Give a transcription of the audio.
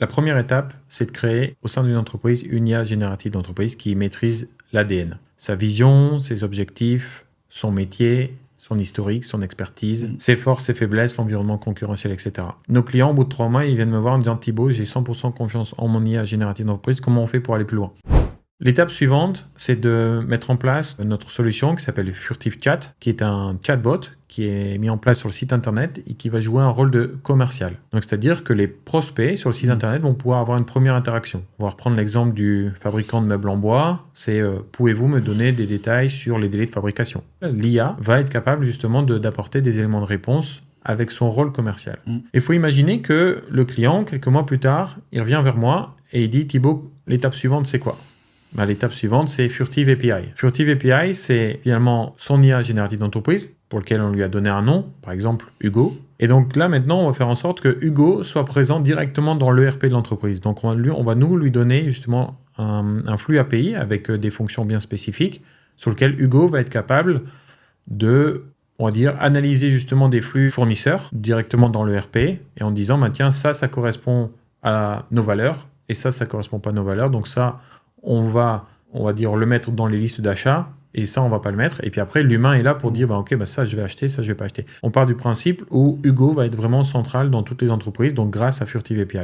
La première étape, c'est de créer au sein d'une entreprise une IA générative d'entreprise qui maîtrise l'ADN. Sa vision, ses objectifs, son métier, son historique, son expertise, ses forces, ses faiblesses, l'environnement concurrentiel, etc. Nos clients, au bout de 3 mois, ils viennent me voir en me disant « Thibaut, j'ai 100% confiance en mon IA générative d'entreprise, comment on fait pour aller plus loin ?» L'étape suivante, c'est de mettre en place notre solution qui s'appelle Furtive Chat, qui est un chatbot qui est mis en place sur le site internet et qui va jouer un rôle de commercial. Donc, c'est-à-dire que les prospects sur le site internet vont pouvoir avoir une première interaction. On va reprendre l'exemple du fabricant de meubles en bois. C'est pouvez-vous me donner des détails sur les délais de fabrication ? L'IA va être capable justement d'apporter des éléments de réponse avec son rôle commercial. Il faut imaginer que le client, quelques mois plus tard, il revient vers moi et il dit « Thibaut, l'étape suivante, c'est quoi ?» L'étape suivante, c'est Furtive API. Furtive API, c'est finalement son IA générative d'entreprise, pour lequel on lui a donné un nom, par exemple Hugo. Et donc là, maintenant, on va faire en sorte que Hugo soit présent directement dans l'ERP de l'entreprise. Donc on va lui donner justement un flux API avec des fonctions bien spécifiques, sur lequel Hugo va être capable de, on va dire, analyser justement des flux fournisseurs directement dans l'ERP, et en disant, tiens, ça correspond à nos valeurs, et ça correspond pas à nos valeurs. Donc ça, on va dire le mettre dans les listes d'achat et ça on va pas le mettre, et puis après l'humain est là pour dire ça je vais acheter, ça je vais pas acheter. On part du principe où Hugo va être vraiment central dans toutes les entreprises, donc grâce à Furtive API.